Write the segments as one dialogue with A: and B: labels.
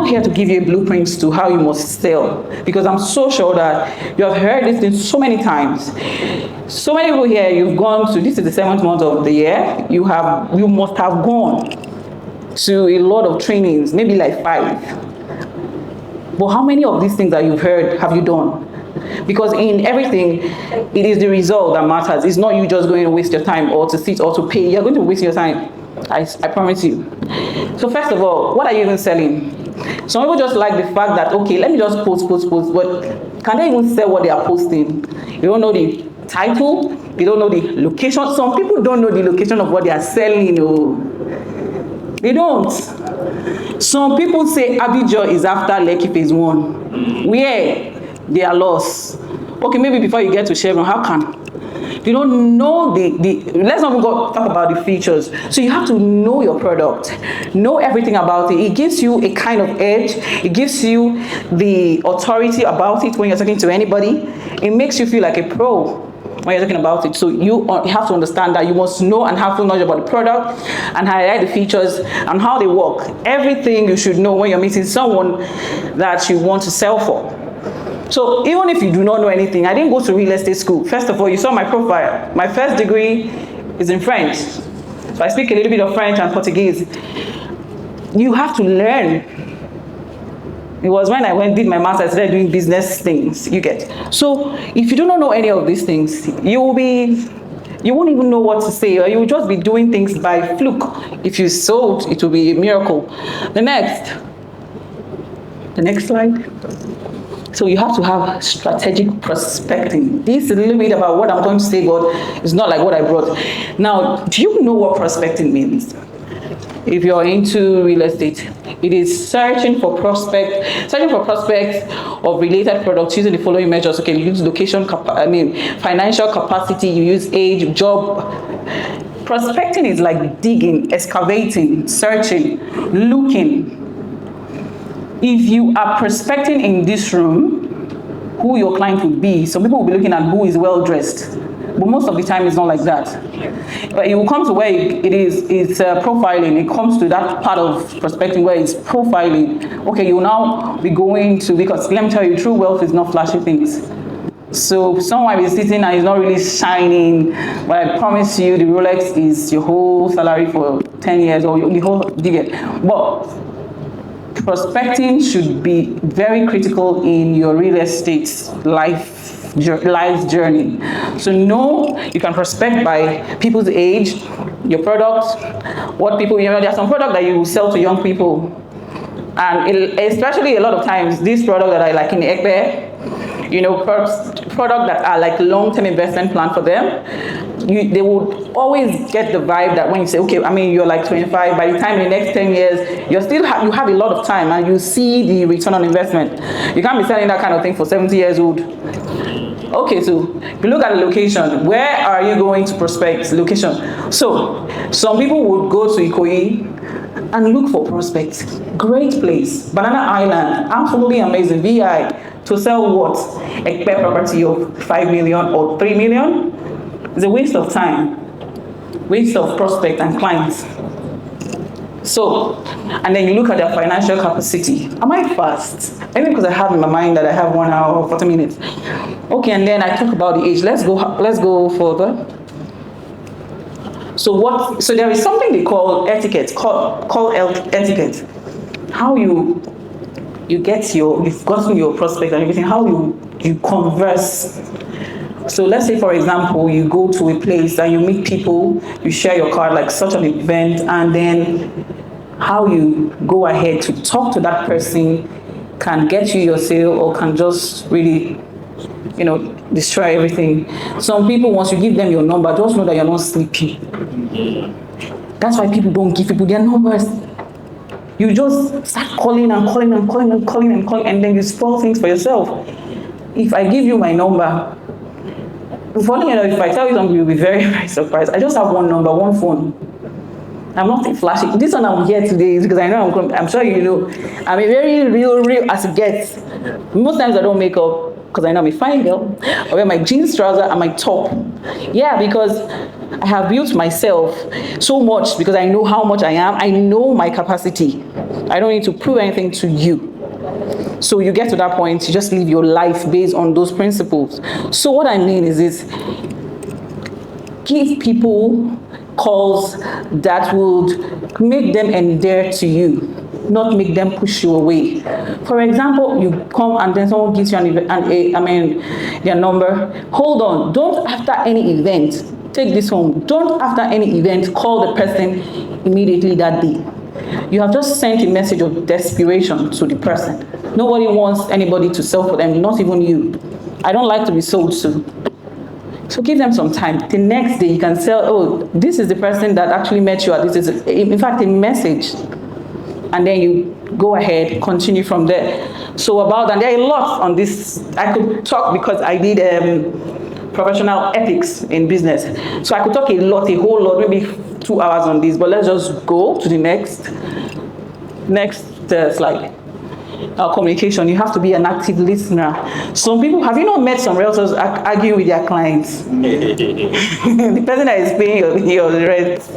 A: not here to give you blueprints to how you must sell, because I'm so sure that you have heard this thing so many times. So many people here, you've gone to, this is the 7th month of the year, you must have gone to a lot of trainings, maybe like 5. But how many of these things that you've heard have you done? Because in everything, it is the result that matters. It's not you just going to waste your time or to sit or to pay. You're going to waste your time. I promise you. So first of all, what are you even selling? Some people just like the fact that, okay, let me just post, but can they even sell what they are posting? You don't know the title, you don't know the location. Some people don't know the location of what they are selling. They don't. Some people say Abidjan is after Lekki phase 1. Where? They are lost. Okay, maybe before you get to Chevron, how can? You don't know let's not go talk about the features. So you have to know your product, know everything about it. It gives you a kind of edge. It gives you the authority about it when you're talking to anybody. It makes you feel like a pro when you're talking about it. So you have to understand that you must know and have full knowledge about the product and highlight the features and how they work. Everything you should know when you're meeting someone that you want to sell for. So even if you do not know anything, I didn't go to real estate school. First of all, you saw my profile. My first degree is in French. So I speak a little bit of French and Portuguese. You have to learn. It was when I did my master's, I started doing business things, you get. So if you do not know any of these things, you won't even know what to say, or you will just be doing things by fluke. If you sold, it will be a miracle. The next slide. So you have to have strategic prospecting. This is a little bit about what I'm going to say, but it's not like what I brought. Now, do you know what prospecting means? If you're into real estate, it is searching for prospects of related products using the following measures. Okay, you use location, financial capacity, you use age, job. Prospecting is like digging, excavating, searching, looking. If you are prospecting in this room, who your client will be, some people will be looking at who is well-dressed, but most of the time it's not like that. But it will come to where it's profiling. It comes to that part of prospecting where it's profiling. Okay, you will now be going to, because let me tell you, true wealth is not flashy things. So someone will be sitting and is not really shining, but I promise you the Rolex is your whole salary for 10 years or the whole digger. But prospecting should be very critical in your real estate life journey. So know you can prospect by people's age, your product, what people, there are some products that you sell to young people. And especially a lot of times, these products that are like in Ekpe, products that are like long-term investment plan for them, they would always get the vibe that when you say, okay, you're like 25, by the time in the next 10 years, you have a lot of time and you see the return on investment. You can't be selling that kind of thing for 70 years old. Okay, so if you look at the location, where are you going to prospect? Location. So some people would go to Ikoyi and look for prospects. Great place. Banana Island, absolutely amazing. VI. To sell what? A property of 5 million or 3 million? It's a waste of time, waste of prospect and clients. So, and then you look at their financial capacity. Am I fast? Maybe because I have in my mind that I have 1 hour or 40 minutes. Okay, and then I talk about the age. Let's go further. So there is something they call etiquette, called etiquette. How you've gotten your prospect and everything, how you converse. So let's say, for example, you go to a place and you meet people, you share your card like such an event, and then how you go ahead to talk to that person can get you your sale or can just really, destroy everything. Some people, once you give them your number, just know that you're not sleepy. That's why people don't give people their numbers. You just start calling and calling and calling and calling and calling, and then you spoil things for yourself. If I give you my number, funny enough, if I tell you something, you'll be very, very surprised. I just have one number, one phone. I'm not flashing. This one I'm here today is because I know I'm sure you know. I'm a very real as it gets. Most times I don't make up because I know I'm a fine girl. I wear my jeans trouser and my top. Yeah, because I have built myself so much because I know how much I am. I know my capacity. I don't need to prove anything to you. So you get to that point, you just live your life based on those principles. So what I mean is this: give people calls that would make them endear to you, not make them push you away. For example, you come and then someone gives you their number. Hold on, don't after any event, take this home, don't after any event call the person immediately that day. You have just sent a message of desperation to the person. Nobody wants anybody to sell for them, not even you. I don't like to be sold to. So give them some time. The next day you can sell, oh, this is the person that actually met you, this is, in fact, a message. And then you go ahead, continue from there. So and there are a lot on this. I could talk because I did professional ethics in business. So I could talk a whole lot, maybe 2 hours on this, but let's just go to the next slide. Communication, you have to be an active listener. Some people, have you not met some realtors arguing with their clients? The person that is paying your rent,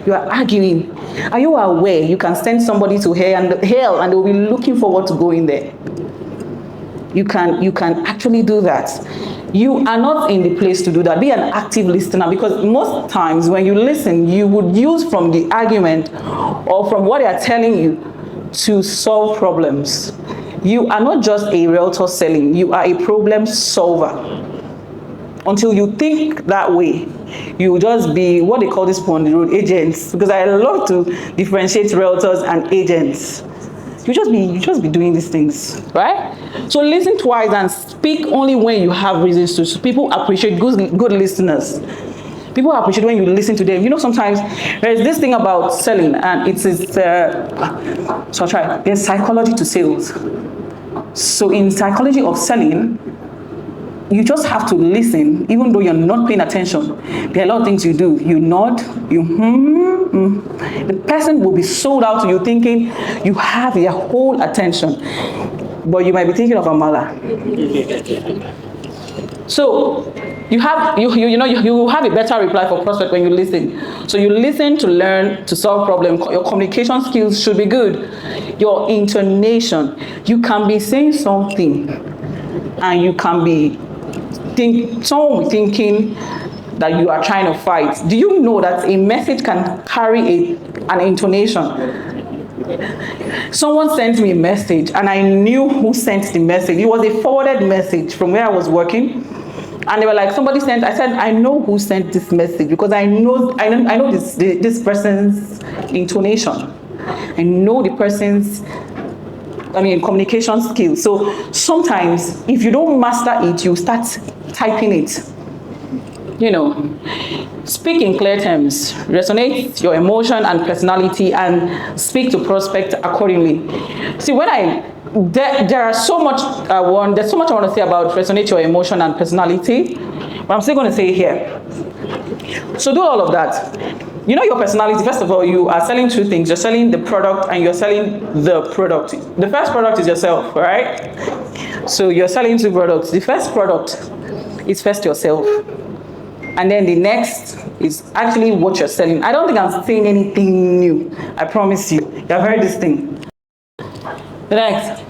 A: you are arguing. Are you aware you can send somebody to hell and they will be looking forward to going there? You can actually do that. You are not in the place to do that. Be an active listener, because most times when you listen, you would use from the argument or from what they are telling you to solve problems. You are not just a realtor selling, you are a problem solver. Until you think that way, you will just be what they call this on the road agents, because I love to differentiate realtors and agents. You just be doing these things, right? So listen twice and speak only when you have reasons to. So people appreciate good listeners. People appreciate when you listen to them. You know, sometimes there's this thing about selling, and there's psychology to sales. So in psychology of selling, you just have to listen, even though you're not paying attention. There are a lot of things you do. You nod, The person will be sold out to you, thinking you have their whole attention, but you might be thinking of Amala. So you have a better reply for prospect when you listen. So you listen to learn, to solve problems. Your communication skills should be good. Your intonation. You can be saying something, and you can be someone will be thinking that you are trying to fight. Do you know that a message can carry an intonation? Someone sent me a message, and I knew who sent the message. It was a forwarded message from where I was working. And they were like, somebody sent, I said, I know who sent this message, because I know this person's intonation. I know the person's, communication skills. So sometimes, if you don't master it, you start typing it. Speak in clear terms, resonate your emotion and personality, and speak to prospect accordingly. See, there's so much I want to say about resonate your emotion and personality, but I'm still going to say it here. So do all of that. Your personality, first of all, you are selling two things. You're selling the product and you're selling the product. The first product is yourself, right? So you're selling two products. The first product is first yourself. And then the next is actually what you're selling. I don't think I'm saying anything new. I promise you. You've heard this thing. The next.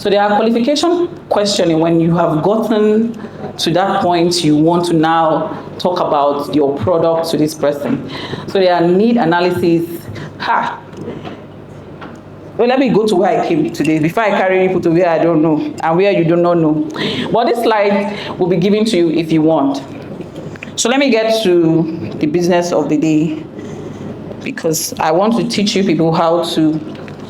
A: So there are qualification questioning when you have gotten to that point. You want to now talk about your product to this person. So there are need analysis. Well, let me go to where I came today before I carry people to where I don't know and where you do not know. But this slide will be given to you if you want. So let me get to the business of the day, because I want to teach you people how to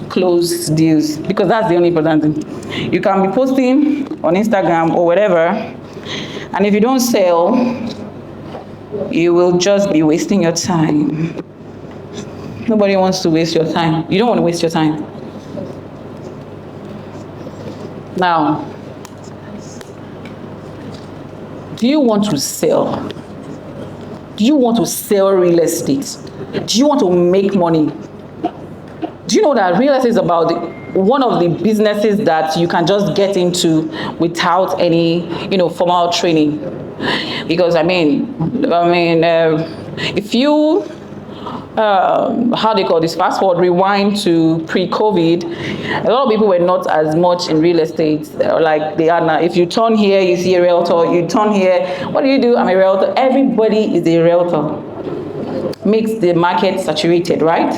A: close deals, because that's the only important thing. You can be posting on Instagram or whatever, and if you don't sell, you will just be wasting your time. Nobody wants to waste your time. You don't want to waste your time. Now, do you want to sell? Do you want to sell real estate? Do you want to make money? Do you know that real estate is about one of the businesses that you can just get into without any, formal training? Because if you how they call this, fast forward, rewind to pre-COVID, a lot of people were not as much in real estate like they are now. If you turn here, you see a realtor. You turn here, what do? I'm a realtor. Everybody is a realtor. Makes the market saturated, right?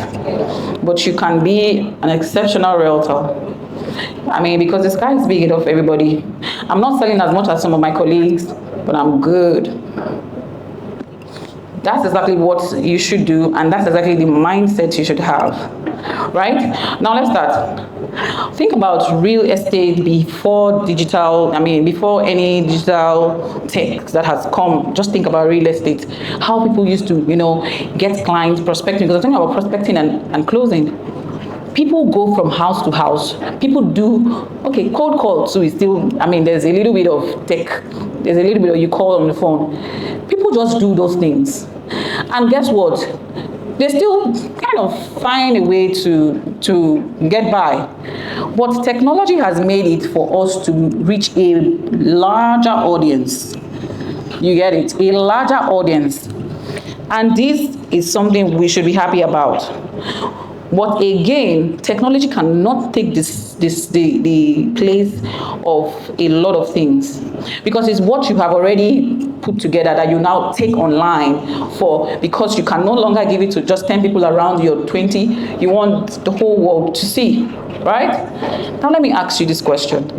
A: But you can be an exceptional realtor. I mean, because the sky is big enough for everybody. I'm not selling as much as some of my colleagues, but I'm good. That's exactly what you should do, and that's exactly the mindset you should have, right? Now let's start. Think about real estate before digital, before any digital tech that has come. Just think about real estate. How people used to, get clients, prospecting, because I'm talking about prospecting and closing. People go from house to house. People do, cold call too is still, there's a little bit of tech. There's a little bit of you call on the phone. People just do those things. And guess what? They still kind of find a way to get by. But technology has made it for us to reach a larger audience. You get it? A larger audience. And this is something we should be happy about. But again, technology cannot take the place of a lot of things, because it's what you have already put together that you now take online because you can no longer give it to just 10 people around you or 20. You want the whole world to see, right? Now let me ask you this question.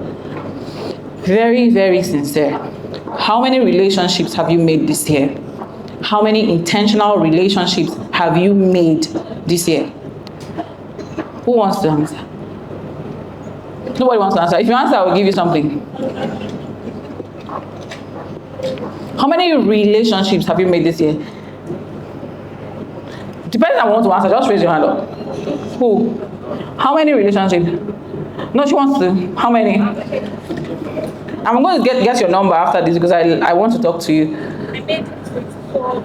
A: Very, very sincere. How many relationships have you made this year? How many intentional relationships have you made this year? Who wants to answer? Nobody wants to answer. If you answer, I will give you something. How many relationships have you made this year? Depending on what to answer, just raise your hand up. Who? How many relationships? No, she wants to. How many? I'm going to get your number after this because I want to talk to you.
B: I made 24.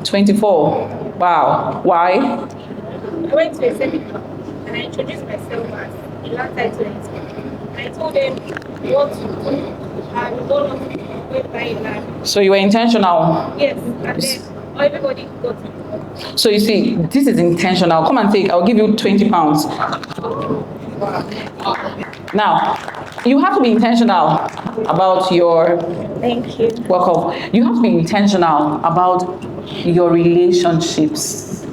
A: 24. Wow. Why?
B: I went to a seminar and I introduced myself as a land title. I told them what to do and all of them went by land.
A: So you were intentional?
B: Yes, and then everybody got it.
A: So you see, this is intentional. Come and take, I'll give you 20 pounds. Now, you have to be intentional about your...
B: Thank you.
A: Welcome. You have to be intentional about your relationships.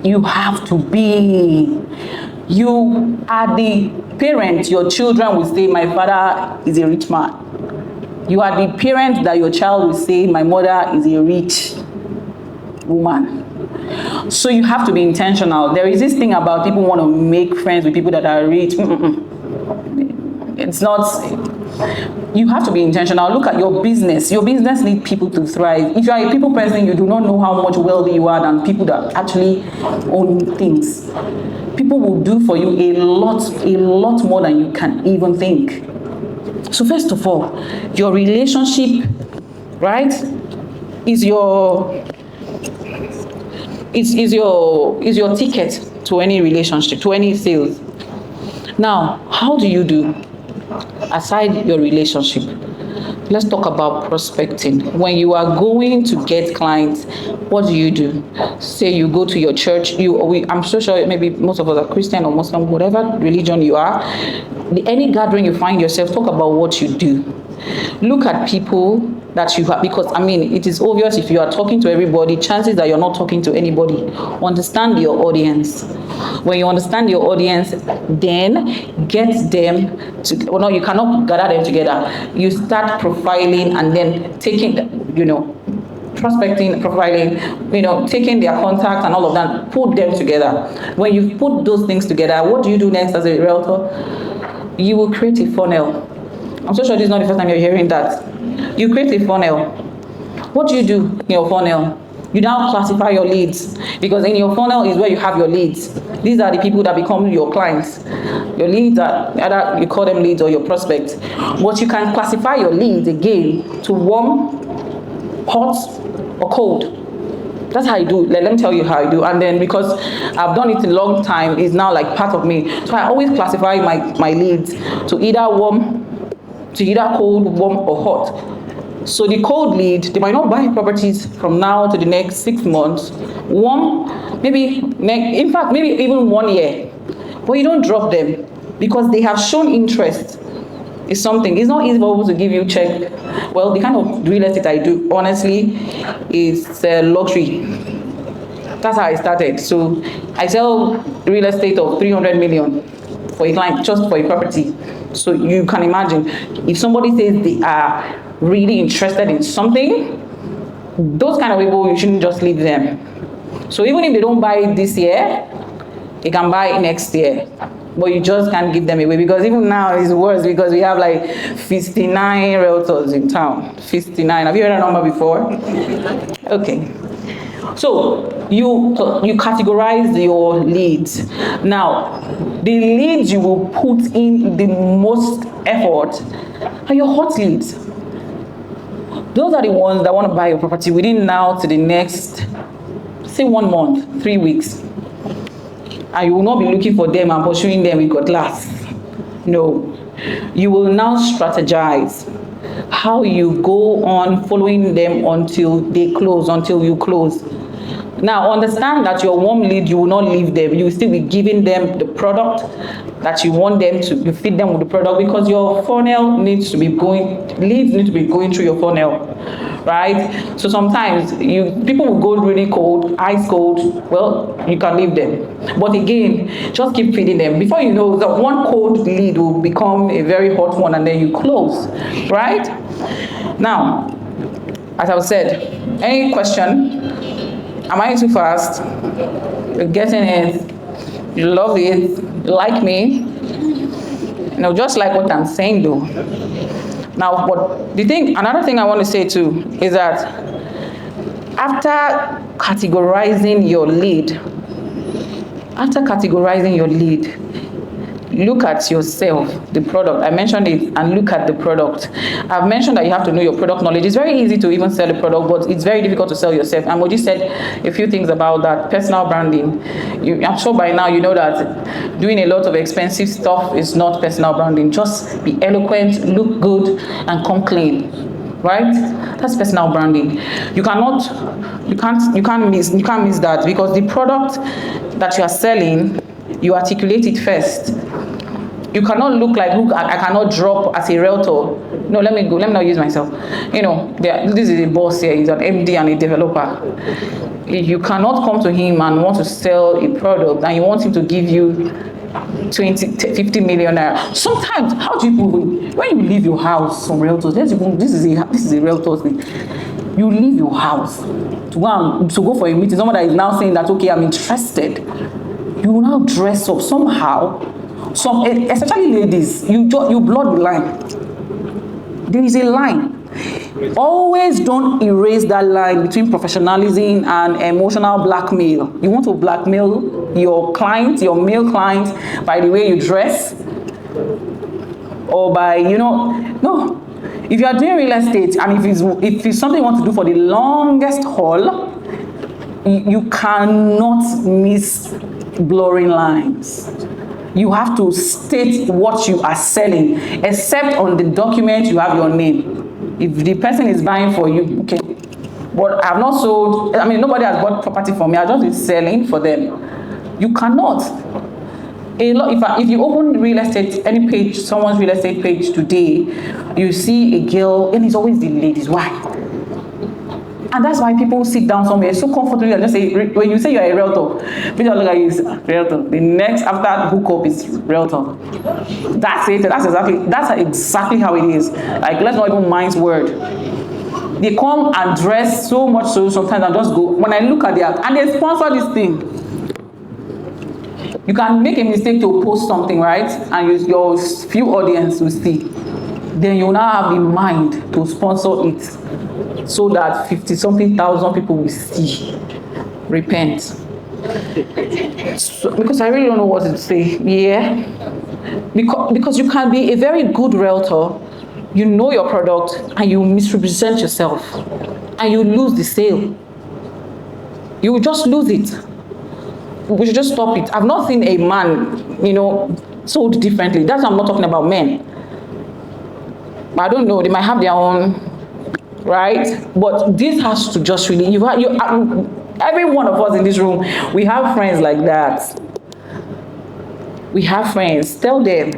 A: You have to be. You are the parent. Your children will say, my father is a rich man. You are the parent that your child will say, my mother is a rich woman. So you have to be intentional. There is this thing about people want to make friends with people that are rich. It's not... You have to be intentional. Look at your business. Your business needs people to thrive. If you are a people person, you do not know how much wealthy you are than people that actually own things. People will do for you a lot more than you can even think. So first of all, your relationship, right, is your ticket to any relationship, to any sales. Now, how do you do? Aside your relationship, let's talk about prospecting. When you are going to get clients, what do you do? Say you go to your church. I'm so sure maybe most of us are Christian or Muslim, whatever religion you are. Any gathering you find yourself, talk about what you do. Look at people that you have, because it is obvious if you are talking to everybody, chances that you're not talking to anybody. Understand your audience. When you understand your audience, then get them to, no, you cannot gather them together. You start profiling and then taking, prospecting, profiling, taking their contacts and all of that, put them together. When you put those things together, what do you do next as a realtor? You will create a funnel. I'm so sure this is not the first time you're hearing that. You create a funnel. What do you do in your funnel? You now classify your leads, because in your funnel is where you have your leads. These are the people that become your clients. Your leads are either you call them leads or your prospects. But you can classify your leads again to warm, hot, or cold. That's how I do. Let me tell you how I do. And then because I've done it a long time, it's now like part of me. So I always classify my leads to either warm, to either cold, warm, or hot. So the cold lead, they might not buy properties from now to the next 6 months, in fact, maybe even 1 year. But you don't drop them because they have shown interest in something. It's not easy for people to give you check. Well, the kind of real estate I do, honestly, is luxury. That's how I started. So I sell real estate of 300 million for a client, just for a property. So you can imagine, if somebody says they are really interested in something, those kind of people, you shouldn't just leave them. So even if they don't buy it this year, they can buy it next year. But you just can't give them away, because even now it's worse, because we have like 59 realtors in town. 59. Have you heard that number before? Okay. So you categorize your leads. Now, the leads you will put in the most effort are your hot leads. Those are the ones that want to buy your property within now to the next, say 1 month, 3 weeks. And you will not be looking for them and pursuing them with cutlass. No. You will now strategize how you go on following them until they close, until you close. Now, understand that your warm lead, you will not leave them. You will still be giving them the product that you want them to. You feed them with the product, because your funnel needs to be going, leads need to be going through your funnel, right? So sometimes people will go really cold, ice cold. Well, you can leave them. But again, just keep feeding them. Before you know, that one cold lead will become a very hot one, and then you close, right? Now, as I've said, any question? Am I too fast? You're getting it. You love it. You like me. Just like what I'm saying though. Now, another thing I want to say too is that after categorizing your lead, look at yourself, the product. I mentioned it, and look at the product. I've mentioned that you have to know your product knowledge. It's very easy to even sell a product, but it's very difficult to sell yourself. And Moji said a few things about that. Personal branding. I'm sure by now you know that doing a lot of expensive stuff is not personal branding. Just be eloquent, look good, and come clean. Right? That's personal branding. You can't miss that, because the product that you are selling, you articulate it first. You cannot look I cannot drop as a realtor. No, let me not use myself. This is a boss here, he's an MD and a developer. You cannot come to him and want to sell a product and you want him to give you 50 million naira. Sometimes, how do people, when you leave your house, some realtors, this is a realtor thing. You leave your house to go for a meeting. Someone that is now saying that, okay, I'm interested. You will now dress up somehow. Especially ladies, you blur the line. There is a line. Always don't erase that line between professionalism and emotional blackmail. You want to blackmail your client, your male client, by the way you dress, or by, no. If you are doing real estate, and if it's something you want to do for the longest haul, you cannot miss blurring lines. You have to state what you are selling, except on the document you have your name. If the person is buying for you, okay. But I have not sold, nobody has bought property for me. I just been selling for them. You cannot. If you open real estate, any page, someone's real estate page today, you see a girl, and it's always the ladies. Why? And that's why people sit down somewhere so comfortably and just say, when you say you're a realtor, people look at you as realtor. The next after hookup is realtor. That's it. That's exactly how it is. Like, let's not even mind word. They come and dress so much so sometimes and just go. When I look at and they sponsor this thing. You can make a mistake to post something, right? And your few audience will see. Then you now have the mind to sponsor it, so that 50-something thousand people will see. Repent. Because I really don't know what to say. Yeah. Because you can be a very good realtor, you know your product, and you misrepresent yourself, and you lose the sale. You will just lose it. We should just stop it. I've not seen a man, sold differently. That's why I'm not talking about men. I don't know. They might have their own right? But this has to just really, every one of us in this room, we have friends like that. We have friends, tell them.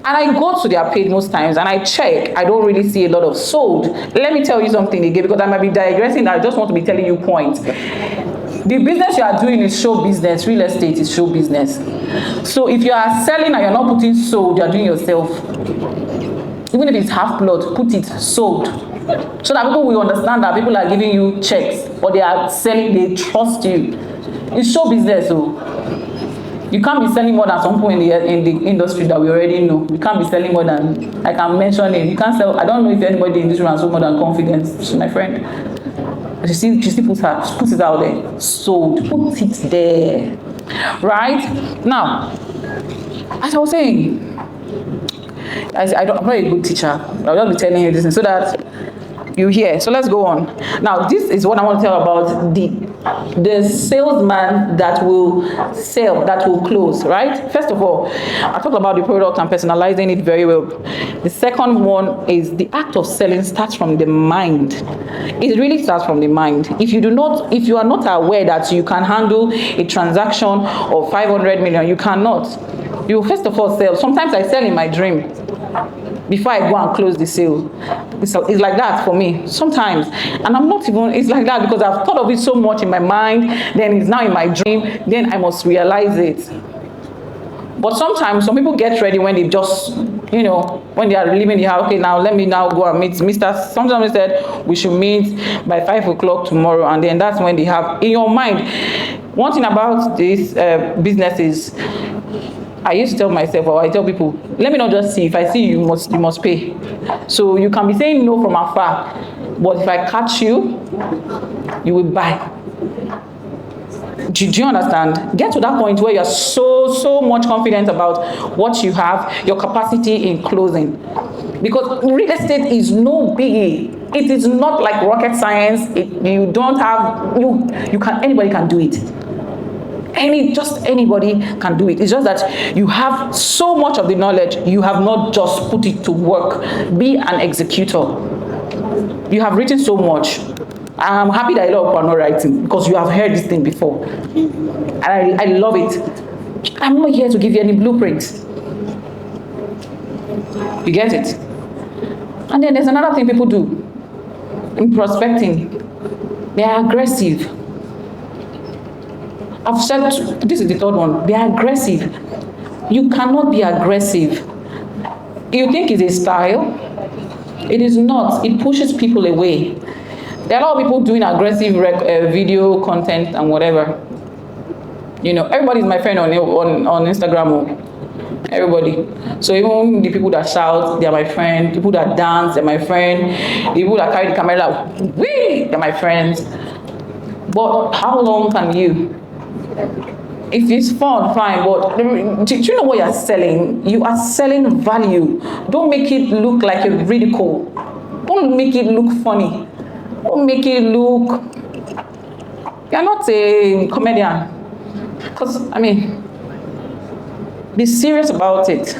A: And I go to their page most times and I check, I don't really see a lot of sold. Let me tell you something again, because I might be digressing, I just want to be telling you points. The business you are doing is show business, real estate is show business. So if you are selling and you're not putting sold, you're doing yourself. Even if it's half plot, put it sold. So that people will understand that people are giving you checks, or they are selling, they trust you. It's show business, so you can't be selling more than some people in the industry that we already know. You can't be selling more than, I can mention it. You can't sell, I don't know if anybody in this room has sold more than confidence. She's my friend. She still puts it out there. Sold, put it there. Right? Now, as I was saying, I'm not a good teacher. I'll just be telling you this so that you hear. So let's go on. Now, this is what I want to tell about the salesman that will sell, that will close, right? First of all, I talked about the product and personalizing it very well. The second one is the act of selling starts from the mind. It really starts from the mind. If you are not aware that you can handle a transaction of 500 million, you cannot. You first of all sell. Sometimes I sell in my dream before I go and close the sale. It's like that for me sometimes, and I'm not even, it's like that because I've thought of it so much in my mind, then it's now in my dream, then I must realize it. But sometimes some people get ready when they just, when they are leaving the house. Okay, now let me now go and meet Mr. Sometimes they said we should meet by 5 o'clock tomorrow, and then that's when they have in your mind. One thing about this business is, I used to tell myself, or I tell people, let me not just see. If I see you, you must pay. So you can be saying no from afar, but if I catch you, you will buy. Do you understand? Get to that point where you're so much confident about what you have, your capacity in closing. Because real estate is no biggie. It is not like rocket science. Anybody can do it. Anybody can do it. It's just that you have so much of the knowledge, you have not just put it to work. Be an executor. You have written so much. I'm happy that a lot of people are not writing because you have heard this thing before. And I love it. I'm not here to give you any blueprints. You get it? And then there's another thing people do in prospecting. They are aggressive. I've said, this is the third one, they are aggressive. You cannot be aggressive. You think it's a style? It is not. It pushes people away. There are a lot of people doing aggressive video content and whatever. Everybody's my friend on Instagram. Everybody. So even the people that shout, they're my friend. The people that dance, they're my friend. The people that carry the camera, they're my friends. But how long can you? If it's fun, fine, but do you know what you're selling? You are selling value. Don't make it look like a ridicule. Don't make it look funny. Don't make it look... You're not a comedian. Because, be serious about it.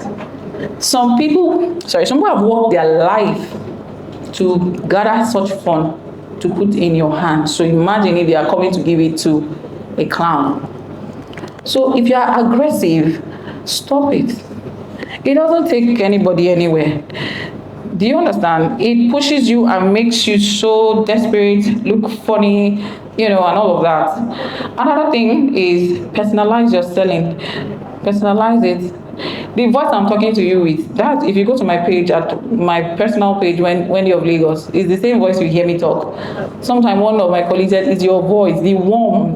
A: Some people have worked their life to gather such fun to put in your hand. So imagine if they are coming to give it to a clown. So if you are aggressive, stop it. It doesn't take anybody anywhere. Do you understand? It pushes you and makes you so desperate, look funny, and all of that. Another thing is personalize your selling. Personalize it. The voice I'm talking to you with, that if you go to my page, at my personal page, Wendy of Lagos, it's the same voice you hear me talk. Sometimes one of my colleagues said, it's your voice, the warm,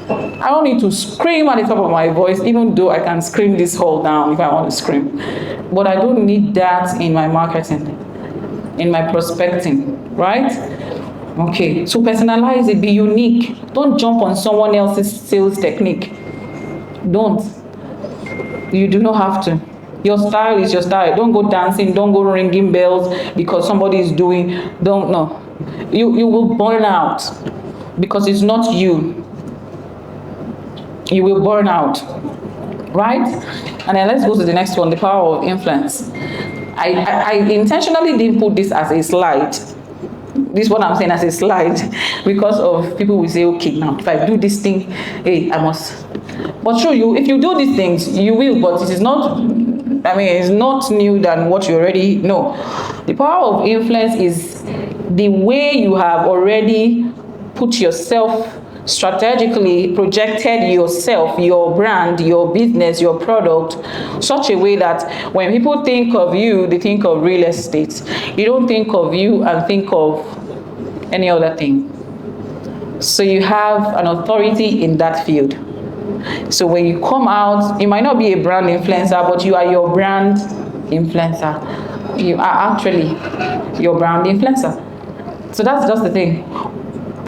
A: I don't need to scream at the top of my voice, even though I can scream this hall down if I want to scream. But I don't need that in my marketing, in my prospecting, right? Okay, so personalize it, be unique. Don't jump on someone else's sales technique. Don't. You do not have to. Your style is your style. Don't go dancing, don't go ringing bells because somebody is doing, don't know. You will burn out because it's not you. You will burn out, right? And then let's go to the next one, the power of influence. I intentionally didn't put this as a slide. This is what I'm saying as a slide because of people will say, okay, now if I do this thing, hey, I must. But true, if you do these things, you will, but it is not, it's not new than what you already know. The power of influence is the way you have already put yourself strategically projected yourself, your brand, your business, your product, such a way that when people think of you, they think of real estate. You don't think of you and think of any other thing. So you have an authority in that field. So when you come out, you might not be a brand influencer, but you are your brand influencer. You are actually your brand influencer. So that's just the thing.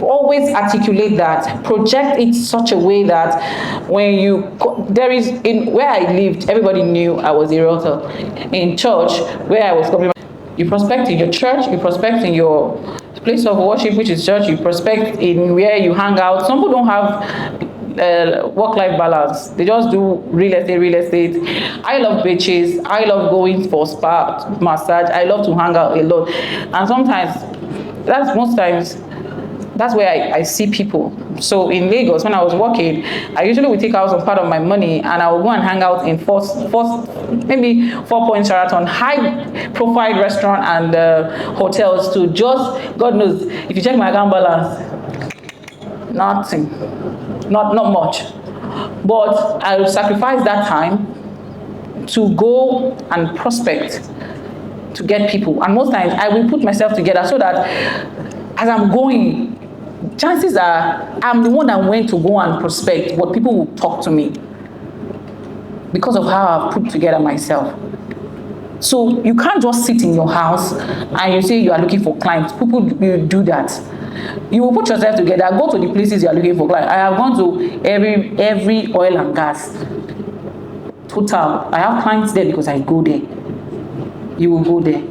A: Always articulate that, project it such a way that when you, where I lived, everybody knew I was a realtor. In church, where I was coming, you prospect in your church, you prospect in your place of worship, which is church, you prospect in where you hang out. Some people don't have work-life balance. They just do real estate. I love beaches. I love going for spa, massage. I love to hang out a lot. And sometimes, most times, that's where I see people. So in Lagos, when I was working, I usually would take out some part of my money and I would go and hang out in maybe 4 Point Sheraton, high-profile restaurant and hotels to just, God knows, if you check my account balance, nothing, not much. But I would sacrifice that time to go and prospect, to get people. And most times, I will put myself together so that as I'm going, chances are I'm the one that went to go and prospect, but people will talk to me because of how I've put together myself. So you can't just sit in your house and you say you are looking for clients. People will do that. You will put yourself together, go to the places you are looking for clients. I have gone to every oil and gas. Total. I have clients there because I go there. You will go there.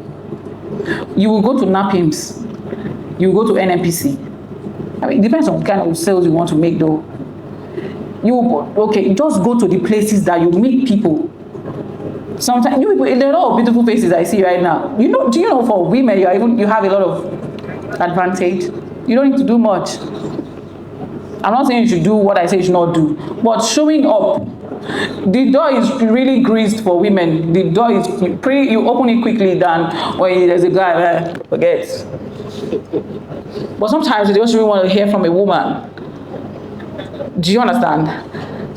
A: You will go to NAPIMS. You will go to NNPC. It depends on the kind of sales you want to make though. Just go to the places that you meet people. Sometimes there are a lot of beautiful faces I see right now. Do you know for women you have a lot of advantage. You don't need to do much. I'm not saying you should do what I say you should not do, but showing up. The door is really greased for women. The door is you open it quickly than when there's a guy, forget. But sometimes you just really want to hear from a woman. Do you understand?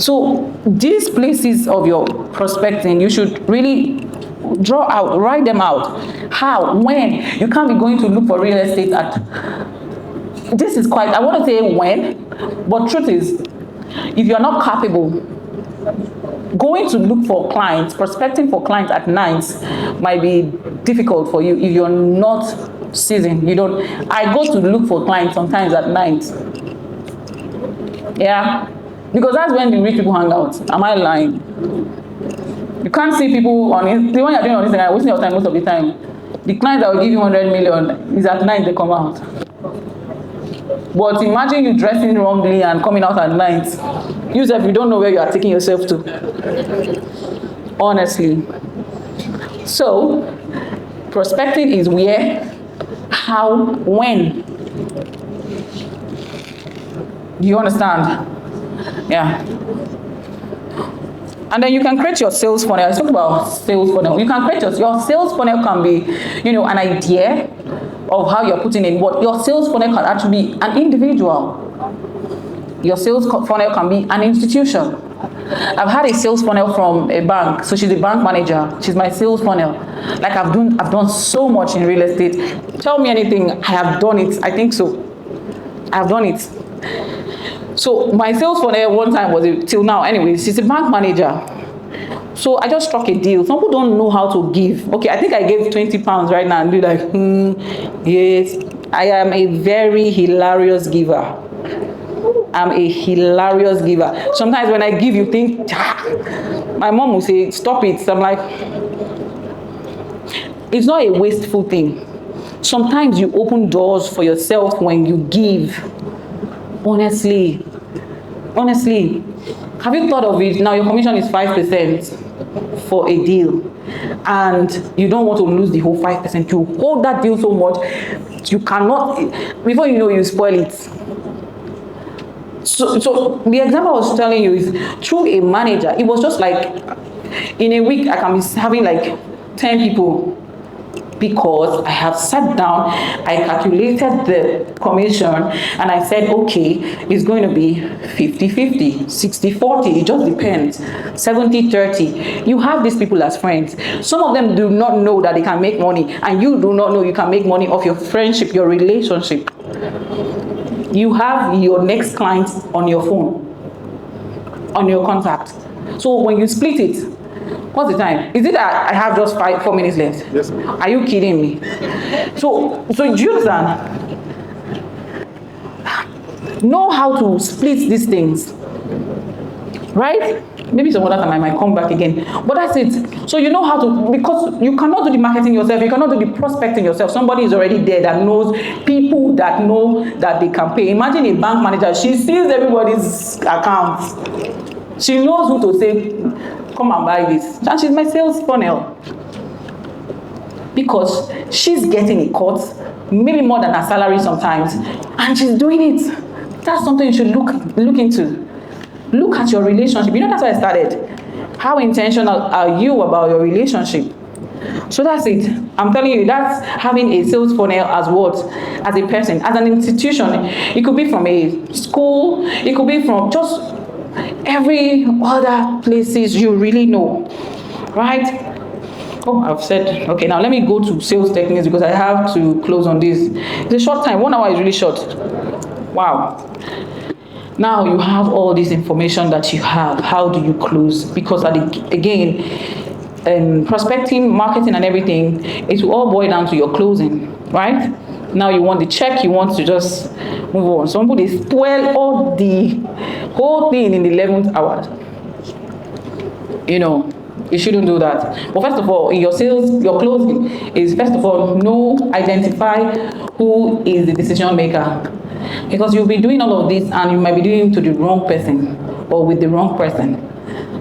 A: So these places of your prospecting, you should really draw out, write them out. How, when? You can't be going to look for real estate this is quite, I want to say when, but truth is, if you're not capable, going to look for clients, prospecting for clients at night might be difficult for you if you're not seasoned. I go to look for clients sometimes at night. Yeah, because that's when the rich people hang out. Am I lying? You can't see people on the one you're doing on Instagram, wasting your time most of the time. The clients that will give you 100 million is at night they come out. But imagine you dressing wrongly and coming out at night. You don't know where you are taking yourself to. Honestly. So, prospecting is where, how, when. Do you understand? Yeah. And then you can create your sales funnel. Let's talk about sales funnel. You can create your sales funnel can be, an idea of how you're putting in what your sales funnel can actually be an individual. Your sales funnel can be an institution. I've had a sales funnel from a bank, so she's a bank manager. She's my sales funnel. Like I've done so much in real estate. Tell me anything, I have done it. I think so. I've done it. So my sales funnel one time was till now. Anyway, she's a bank manager. So I just struck a deal. Some people don't know how to give. Okay, I think I gave 20 pounds right now and be like, yes. I am a very hilarious giver. I'm a hilarious giver. Sometimes when I give, you think, my mom will say, stop it. So I'm like, it's not a wasteful thing. Sometimes you open doors for yourself when you give. Honestly. Have you thought of it? Now your commission is 5%. for a deal and you don't want to lose the whole 5%, you hold that deal so much, you cannot, before you know, you spoil it. So the example I was telling you is through a manager. It was just like in a week I can be having like 10 people because I have sat down, I calculated the commission and I said, okay, it's going to be 50-50, 60-40, it just depends, 70-30. You have these people as friends. Some of them do not know that they can make money, and you do not know you can make money off your friendship, your relationship. You have your next client on your phone, on your contact. So when you split it, what's the time? Is it that I have just 4 minutes left?
C: Yes, ma'am.
A: Are you kidding me? So do you understand? Know how to split these things, right? Maybe some other time I might come back again, but that's it. So you know how to, because you cannot do the marketing yourself, you cannot do the prospecting yourself. Somebody is already there that knows people that know that they can pay. Imagine a bank manager, she sees everybody's accounts. She knows who to say, come and buy this. And she's my sales funnel. Because she's getting a cut, maybe more than her salary sometimes, and she's doing it. That's something you should look into. Look at your relationship. You know, that's why I started. How intentional are you about your relationship? So that's it. I'm telling you, that's having a sales funnel as what? As a person, as an institution. It could be from a school, it could be from just every other places you really know, right? Oh, I've said, okay, now let me go to sales techniques because I have to close on this. It's a short time, 1 hour is really short. Wow. Now you have all this information that you have. How do you close? Because again, prospecting, marketing and everything, it will all boil down to your closing, right? Now you want the check, you want to just move on. Some people, they spoil all the whole thing in the 11th hour. You know, you shouldn't do that. But first of all, in your sales, your closing is, first of all, identify who is the decision maker. Because you'll be doing all of this and you might be doing it to the wrong person or with the wrong person.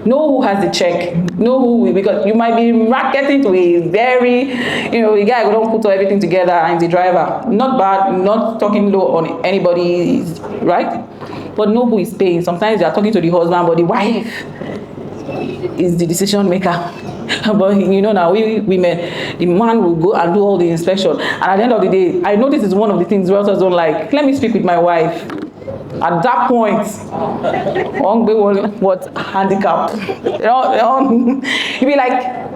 A: Know who has the check. Know who, because you might be marketing to a very, a guy who don't put everything together and the driver. Not bad, not talking low on anybody, right? But know who is paying. Sometimes you are talking to the husband, but the wife is the decision maker. But now we women, the man will go and do all the inspection. And at the end of the day, I know this is one of the things realtors don't like. Let me speak with my wife. At that point, what handicap? You'll be like,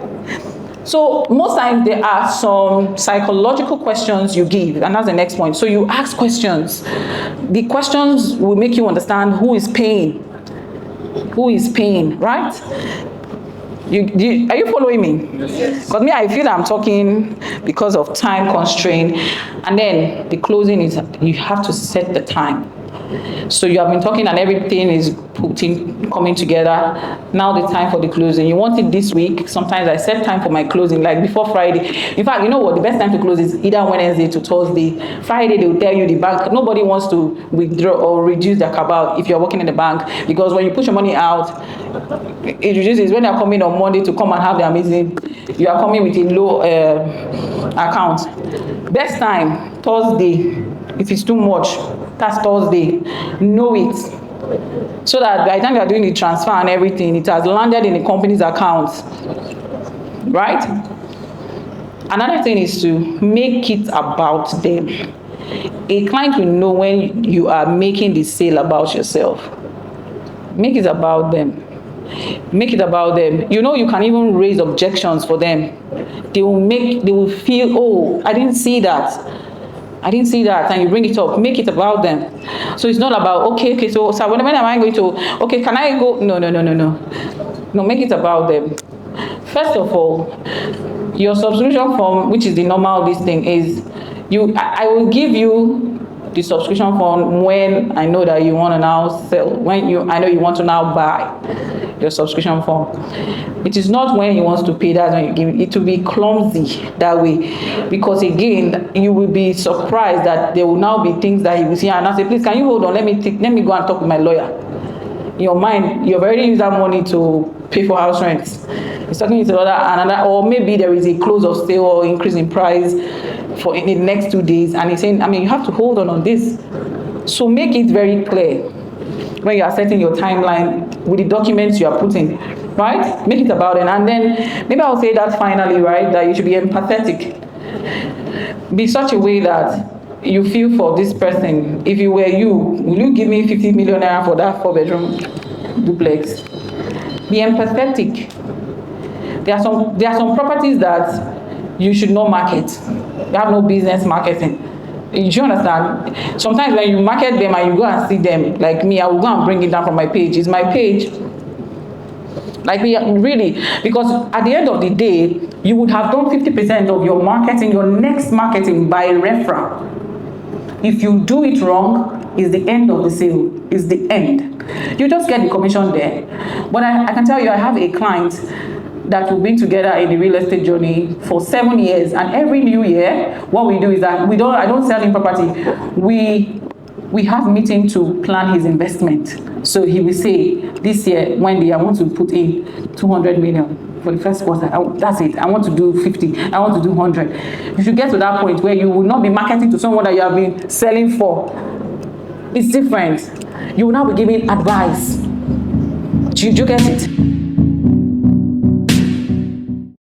A: so most times there are some psychological questions you give, and that's the next point. So you ask questions. The questions will make you understand who is paying. Who is paying, right? Are you following me? Yes. Because me, I feel I'm talking because of time constraint. And then the closing is, you have to set the time. So you have been talking and everything is coming together. Now the time for the closing. You want it this week. Sometimes I set time for my closing, like before Friday. In fact, you know what? The best time to close is either Wednesday to Thursday. Friday, they will tell you the bank. Nobody wants to withdraw or reduce their cabal if you're working in the bank. Because when you push your money out, it reduces. When they're coming on Monday to come and have their meeting, you are coming with a low account. Best time, Thursday. If it's too much, that's Thursday. Know it. So that by the time you are doing the transfer and everything, it has landed in the company's account. Right? Another thing is to make it about them. A client will know when you are making the sale about yourself. Make it about them. Make it about them. You can even raise objections for them. They will feel, oh, I didn't see that. And you bring it up. Make it about them. So it's not about, okay, so when am I going to, okay, can I go? No. No, make it about them. First of all, your subscription form, which is the normal this thing, is I will give you the subscription form when I know that you want to now sell, I know you want to now buy your subscription form. It is not when you want to pay, that's when you give it. It will be clumsy that way, because again, you will be surprised that there will now be things that you will see and I say, please, can you hold on? Let me go and talk with my lawyer. In your mind, you've already used that money to pay for house rent. He's talking to another, or maybe there is a close of sale or increase in price for in the next 2 days, and he's saying, I mean, you have to hold on this. So make it very clear when you are setting your timeline with the documents you are putting, right? Make it about it. And then maybe I'll say that finally, right, that you should be empathetic. Be such a way that you feel for this person. If you were you, will you give me 50 million naira for that 4-bedroom duplex? Be empathetic. There are some properties that you should not market. You have no business marketing. Do you understand? Sometimes when you market them and you go and see them, like me, I will go and bring it down from my page. It's my page. Like really, because at the end of the day, you would have done 50% of your marketing, your next marketing by referral. If you do it wrong, it's the end of the sale. It's the end. You just get the commission there. But I can tell you, I have a client that we've been together in the real estate journey for 7 years, and every new year, what we do is that I don't sell him property. We have meeting to plan his investment. So he will say, this year, Wendy, I want to put in 200 million for the first quarter. That's it. I want to do 50. I want to do 100. You should get to that point where you will not be marketing to someone that you have been selling for. It's different. You will now be giving advice. Do you get it?